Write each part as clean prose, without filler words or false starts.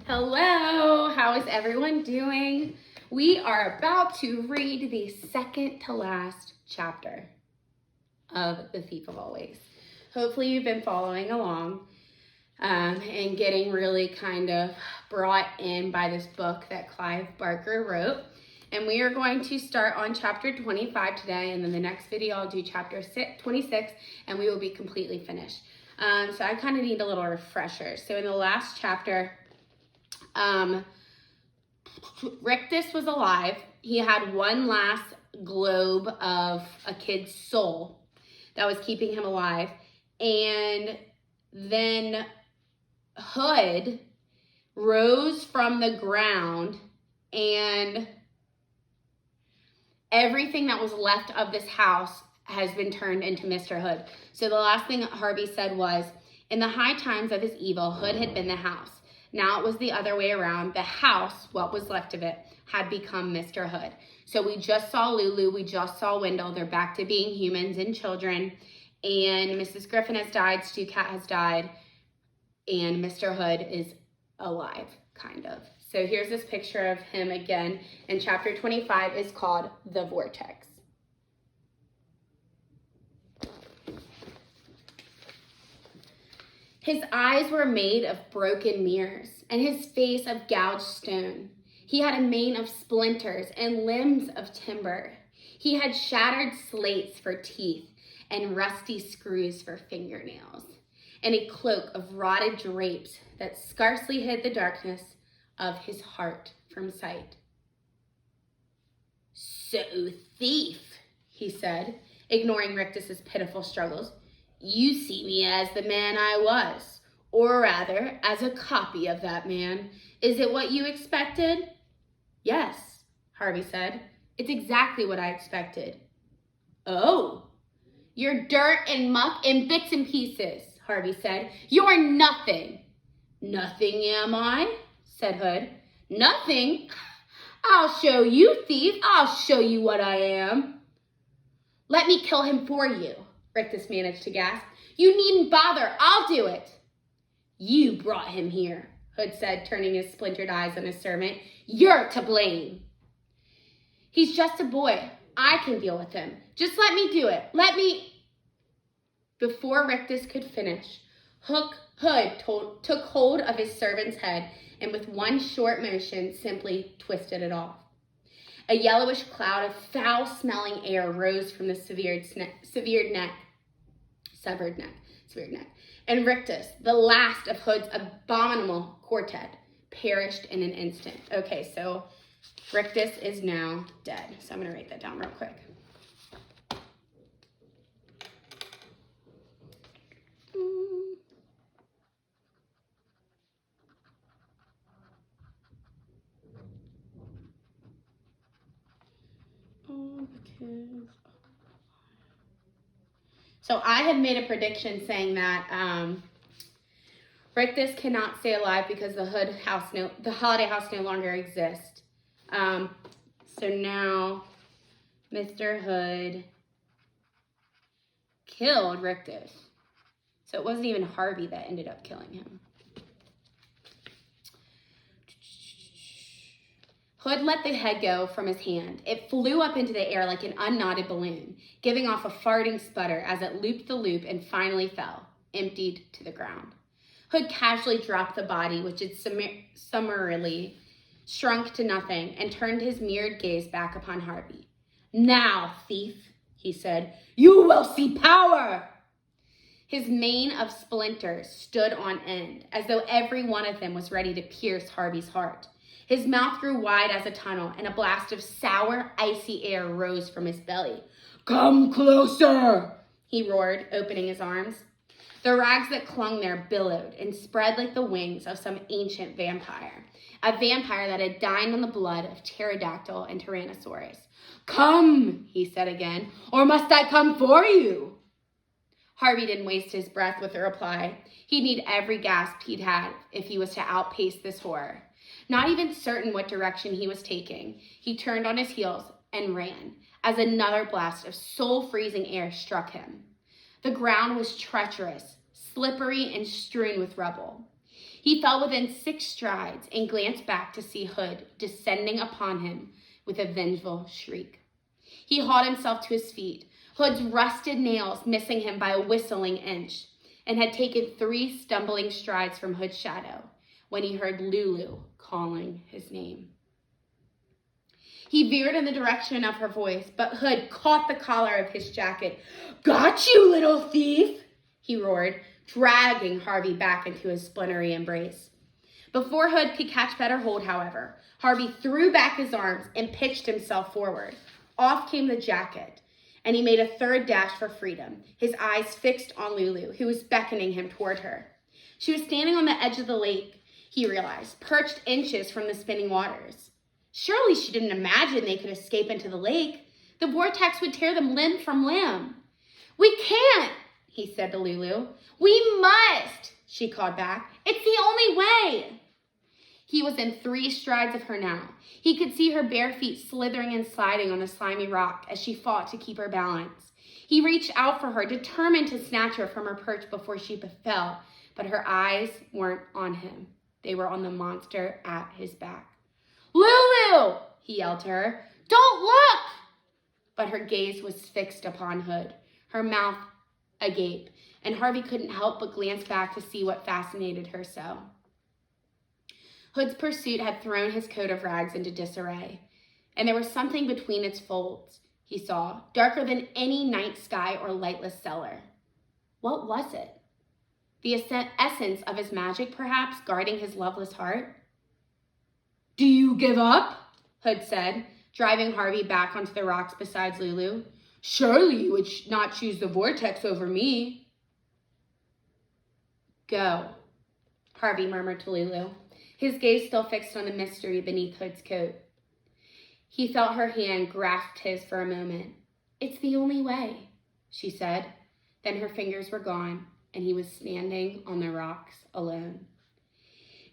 Hello, how is everyone doing? We are about to read the second to last chapter of The Thief of Always. Hopefully you've been following along and getting really kind of brought in by this book that Clive Barker wrote. And we are going to start on chapter 25 today, and then the next video I'll do chapter 26, and we will be completely finished. So I kind of need a little refresher. So in the last chapter, Rictus was alive. He had one last globe of a kid's soul that was keeping him alive. And then Hood rose from the ground, and everything that was left of this house has been turned into Mr. Hood. So the last thing Harvey said was, in the high times of his evil, Hood had been the house. Now it was the other way around. The house, what was left of it, had become Mr. Hood. So we just saw Lulu, we just saw Wendell. They're back to being humans and children. And Mrs. Griffin has died, Stu Cat has died, and Mr. Hood is alive, kind of. So here's this picture of him again. And chapter 25 is called The Vortex. His eyes were made of broken mirrors, and his face of gouged stone. He had a mane of splinters and limbs of timber. He had shattered slates for teeth and rusty screws for fingernails, and a cloak of rotted drapes that scarcely hid the darkness of his heart from sight. "So, thief," he said, ignoring Rictus's pitiful struggles, "you see me as the man I was, or rather, as a copy of that man. Is it what you expected?" "Yes," Harvey said. "It's exactly what I expected." "Oh, you're dirt and muck and bits and pieces," Harvey said. "You're nothing." "Nothing, am I?" said Hood. "Nothing? I'll show you, thief. I'll show you what I am." "Let me kill him for you," Rictus managed to gasp. "You needn't bother. I'll do it." "You brought him here," Hood said, turning his splintered eyes on his servant. "You're to blame." "He's just a boy. I can deal with him. Just let me do it. Let me..." Before Rictus could finish, Hood took hold of his servant's head and with one short motion simply twisted it off. A yellowish cloud of foul-smelling air rose from the severed neck, and Rictus, the last of Hood's abominable quartet, perished in an instant. Okay, so Rictus is now dead. So I'm going to write that down real quick. So I have made a prediction saying that Rictus cannot stay alive because the holiday house no longer exists. So now Mr. Hood killed Rictus. So it wasn't even Harvey that ended up killing him. Hood let the head go from his hand. It flew up into the air like an unknotted balloon, giving off a farting sputter as it looped the loop and finally fell, emptied to the ground. Hood casually dropped the body, which had summarily shrunk to nothing, and turned his mirrored gaze back upon Harvey. "Now, thief," he said, "you will see power." His mane of splinters stood on end, as though every one of them was ready to pierce Harvey's heart. His mouth grew wide as a tunnel, and a blast of sour, icy air rose from his belly. "Come closer," he roared, opening his arms. The rags that clung there billowed and spread like the wings of some ancient vampire, a vampire that had dined on the blood of pterodactyl and tyrannosaurus. "Come," he said again, "or must I come for you?" Harvey didn't waste his breath with a reply. He'd need every gasp he'd had if he was to outpace this horror. Not even certain what direction he was taking, he turned on his heels and ran, as another blast of soul-freezing air struck him. The ground was treacherous, slippery, and strewn with rubble. He fell within 6 strides and glanced back to see Hood descending upon him with a vengeful shriek. He hauled himself to his feet, Hood's rusted nails missing him by a whistling inch, and had taken 3 stumbling strides from Hood's shadow when he heard Lulu calling his name. He veered in the direction of her voice, but Hood caught the collar of his jacket. "Got you, little thief!" he roared, dragging Harvey back into his splintery embrace. Before Hood could catch better hold, however, Harvey threw back his arms and pitched himself forward. Off came the jacket, and he made a third dash for freedom, his eyes fixed on Lulu, who was beckoning him toward her. She was standing on the edge of the lake, he realized, perched inches from the spinning waters. Surely she didn't imagine they could escape into the lake. The vortex would tear them limb from limb. "We can't," he said to Lulu. "We must," she called back. "It's the only way." He was in 3 strides of her now. He could see her bare feet slithering and sliding on the slimy rock as she fought to keep her balance. He reached out for her, determined to snatch her from her perch before she fell, but her eyes weren't on him. They were on the monster at his back. "Lulu!" he yelled to her. "Don't look!" But her gaze was fixed upon Hood, her mouth agape, and Harvey couldn't help but glance back to see what fascinated her so. Hood's pursuit had thrown his coat of rags into disarray, and there was something between its folds, he saw, darker than any night sky or lightless cellar. What was it? The essence of his magic, perhaps, guarding his loveless heart? "Do you give up?" Hood said, driving Harvey back onto the rocks beside Lulu. "Surely you would not choose the vortex over me." "Go," Harvey murmured to Lulu, his gaze still fixed on the mystery beneath Hood's coat. He felt her hand grasp his for a moment. "It's the only way," she said. Then her fingers were gone, and he was standing on the rocks alone.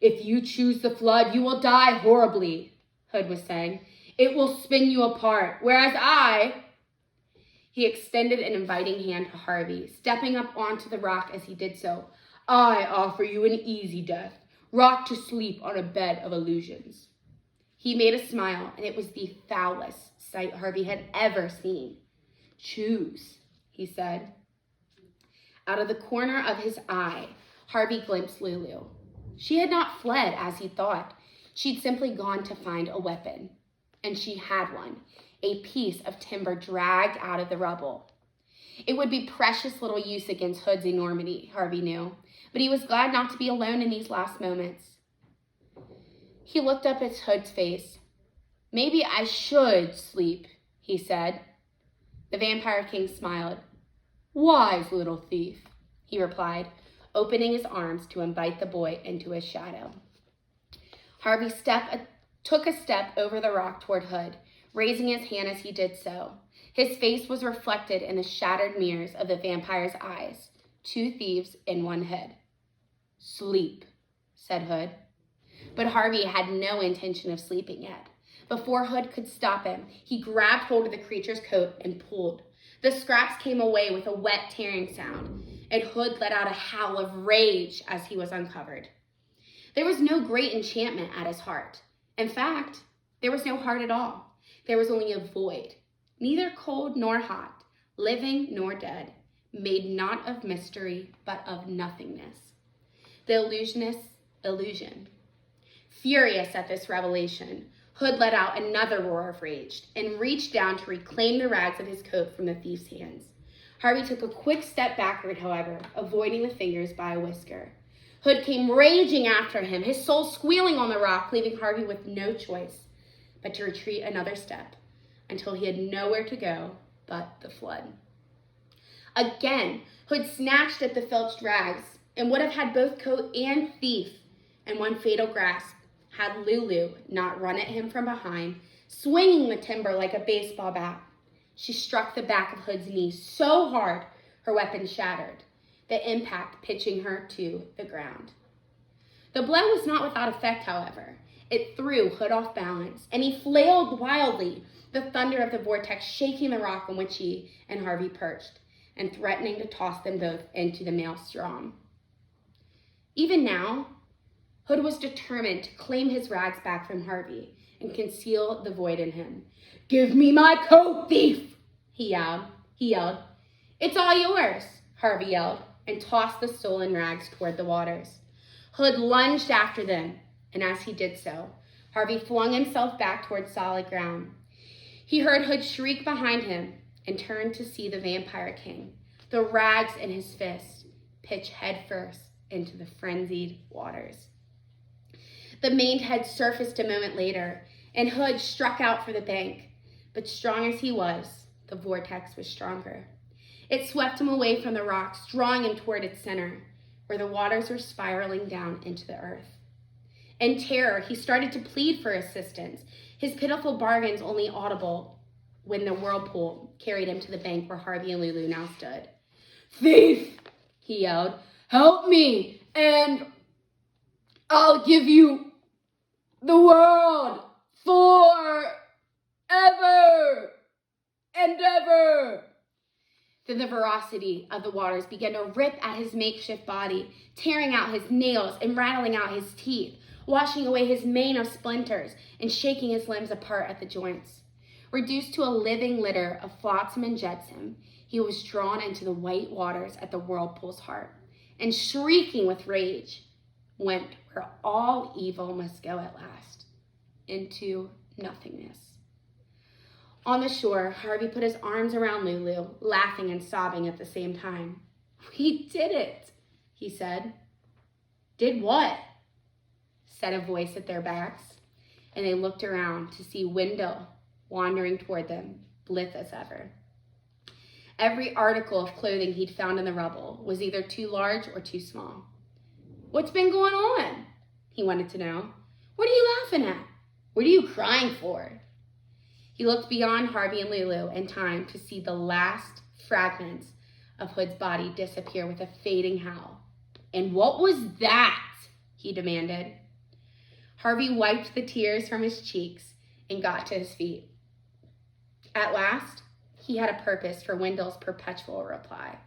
"If you choose the flood, you will die horribly," Hood was saying. "It will spin you apart, whereas He extended an inviting hand to Harvey, stepping up onto the rock as he did so. "I offer you an easy death, rocked to sleep on a bed of illusions." He made a smile, and it was the foulest sight Harvey had ever seen. "Choose," he said. Out of the corner of his eye, Harvey glimpsed Lulu. She had not fled as he thought. She'd simply gone to find a weapon. And she had one, a piece of timber dragged out of the rubble. It would be precious little use against Hood's enormity, Harvey knew, but he was glad not to be alone in these last moments. He looked up at Hood's face. "Maybe I should sleep," he said. The Vampire King smiled. "Wise little thief," he replied, opening his arms to invite the boy into his shadow. Harvey took a step over the rock toward Hood, raising his hand as he did so. His face was reflected in the shattered mirrors of the vampire's eyes, 2 thieves in one head. "Sleep," said Hood. But Harvey had no intention of sleeping yet. Before Hood could stop him, he grabbed hold of the creature's coat and pulled. The scraps came away with a wet, tearing sound, and Hood let out a howl of rage as he was uncovered. There was no great enchantment at his heart. In fact, there was no heart at all. There was only a void, neither cold nor hot, living nor dead, made not of mystery, but of nothingness. The illusionist's illusion. Furious at this revelation, Hood let out another roar of rage and reached down to reclaim the rags of his coat from the thief's hands. Harvey took a quick step backward, however, avoiding the fingers by a whisker. Hood came raging after him, his soul squealing on the rock, leaving Harvey with no choice but to retreat another step until he had nowhere to go but the flood. Again, Hood snatched at the filched rags and would have had both coat and thief in one fatal grasp had Lulu not run at him from behind, swinging the timber like a baseball bat. She struck the back of Hood's knee so hard her weapon shattered, the impact pitching her to the ground. The blow was not without effect, however. It threw Hood off balance, and he flailed wildly, the thunder of the vortex shaking the rock on which he and Harvey perched, and threatening to toss them both into the maelstrom. Even now, Hood was determined to claim his rags back from Harvey and conceal the void in him. "Give me my coat, thief!" he yelled. "It's all yours," Harvey yelled, and tossed the stolen rags toward the waters. Hood lunged after them, and as he did so, Harvey flung himself back toward solid ground. He heard Hood shriek behind him and turned to see the Vampire King, the rags in his fist, pitch headfirst into the frenzied waters. The maned head surfaced a moment later, and Hood struck out for the bank. But strong as he was, the vortex was stronger. It swept him away from the rocks, drawing him toward its center, where the waters were spiraling down into the earth. In terror, he started to plead for assistance, his pitiful bargains only audible when the whirlpool carried him to the bank where Harvey and Lulu now stood. "Thief!" he yelled. "Help me, and I'll give you the world forever and ever." Then the ferocity of the waters began to rip at his makeshift body, tearing out his nails and rattling out his teeth, washing away his mane of splinters and shaking his limbs apart at the joints. Reduced to a living litter of flotsam and jetsam, he was drawn into the white waters at the whirlpool's heart, and shrieking with rage, went where all evil must go at last, into nothingness. On the shore, Harvey put his arms around Lulu, laughing and sobbing at the same time. "We did it," he said. "Did what?" said a voice at their backs, and they looked around to see Wendell wandering toward them, blithe as ever. Every article of clothing he'd found in the rubble was either too large or too small. "What's been going on?" he wanted to know. "What are you laughing at? What are you crying for?" He looked beyond Harvey and Lulu in time to see the last fragments of Hood's body disappear with a fading howl. "And what was that?" he demanded. Harvey wiped the tears from his cheeks and got to his feet. At last, he had a purpose for Wendell's perpetual reply.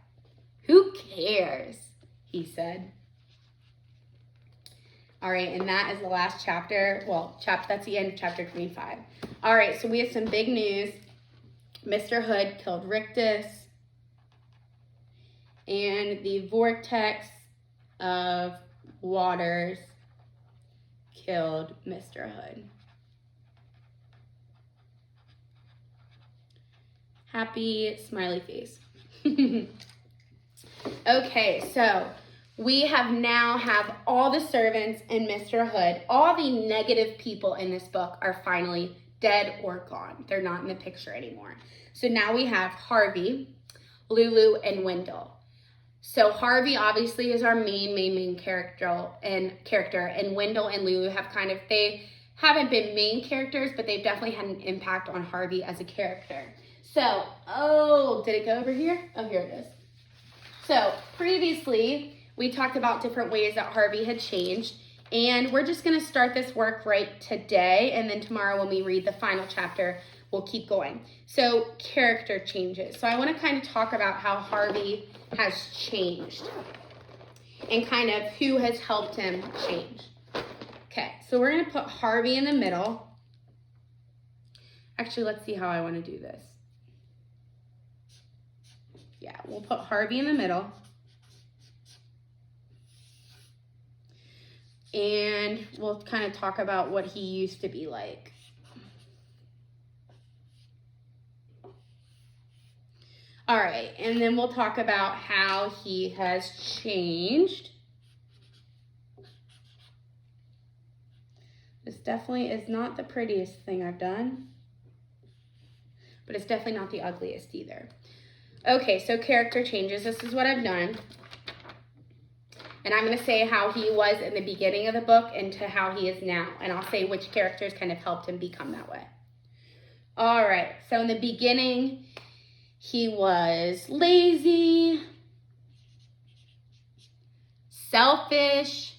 "Who cares?" he said. All right, and that is the last chapter. Well, that's the end of chapter 25. All right, so we have some big news. Mr. Hood killed Rictus, and the vortex of waters killed Mr. Hood. Happy smiley face. Okay, so we have all the servants and Mr. Hood. All the negative people in this book are finally dead or gone. They're not in the picture anymore. So now we have Harvey, Lulu, and Wendell. So Harvey obviously is our main character, and Wendell and Lulu they haven't been main characters, but they've definitely had an impact on Harvey as a character. So, did it go over here? Oh, here it is. So previously, we talked about different ways that Harvey had changed, and we're just going to start this work right today, and then tomorrow when we read the final chapter, we'll keep going. So character changes. So I want to kind of talk about how Harvey has changed and kind of who has helped him change. Okay, so we're going to put Harvey in the middle. Actually, let's see how I want to do this. Yeah, we'll put Harvey in the middle. And we'll kind of talk about what he used to be like. All right, and then we'll talk about how he has changed. This definitely is not the prettiest thing I've done, but it's definitely not the ugliest either. Okay, so character changes. This is what I've done. And I'm going to say how he was in the beginning of the book and to how he is now. And I'll say which characters kind of helped him become that way. All right, so in the beginning, he was lazy, selfish,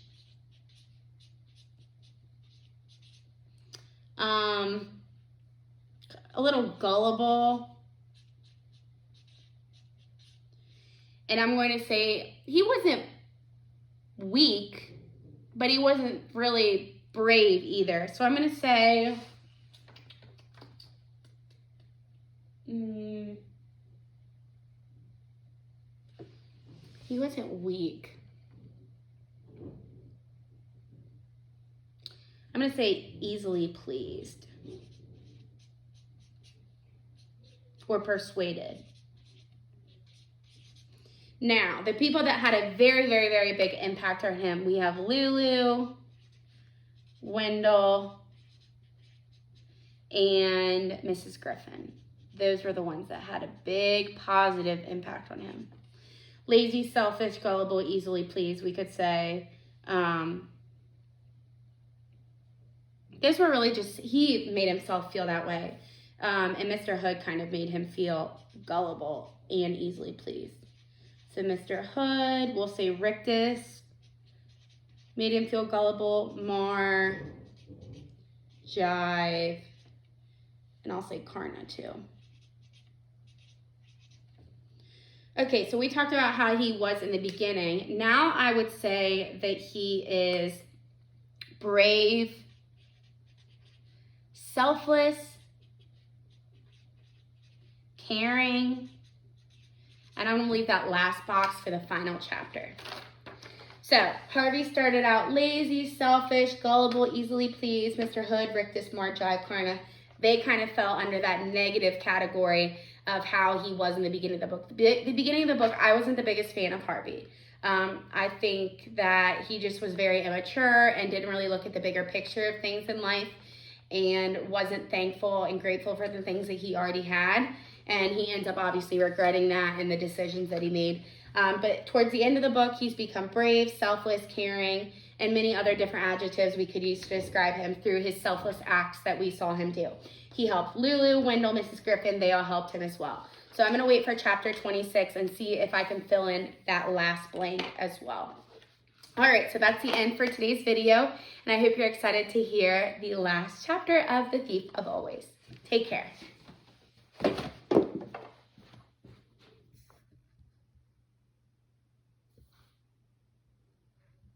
a little gullible. And I'm going to say he wasn't weak, but he wasn't really brave either. So I'm going to say he wasn't weak. I'm going to say easily pleased or persuaded. Now, the people that had a very, very, very big impact on him, we have Lulu, Wendell, and Mrs. Griffin. Those were the ones that had a big positive impact on him. Lazy, selfish, gullible, easily pleased, we could say. Those were really just, he made himself feel that way. And Mr. Hood kind of made him feel gullible and easily pleased. So Mr. Hood, we'll say Rictus, made him feel gullible. Mar, Jive, and I'll say Karna too. Okay, so we talked about how he was in the beginning. Now I would say that he is brave, selfless, caring, and I'm going to leave that last box for the final chapter. So, Harvey started out lazy, selfish, gullible, easily pleased. Mr. Hood, Rictus, Mar, Jive, Karna, they kind of fell under that negative category of how he was in the beginning of the book. The beginning of the book, I wasn't the biggest fan of Harvey. I think that he just was very immature and didn't really look at the bigger picture of things in life and wasn't thankful and grateful for the things that he already had. And he ends up obviously regretting that and the decisions that he made. But towards the end of the book, he's become brave, selfless, caring, and many other different adjectives we could use to describe him through his selfless acts that we saw him do. He helped Lulu, Wendell, Mrs. Griffin. They all helped him as well. So I'm going to wait for chapter 26 and see if I can fill in that last blank as well. All right, so that's the end for today's video, and I hope you're excited to hear the last chapter of The Thief of Always. Take care.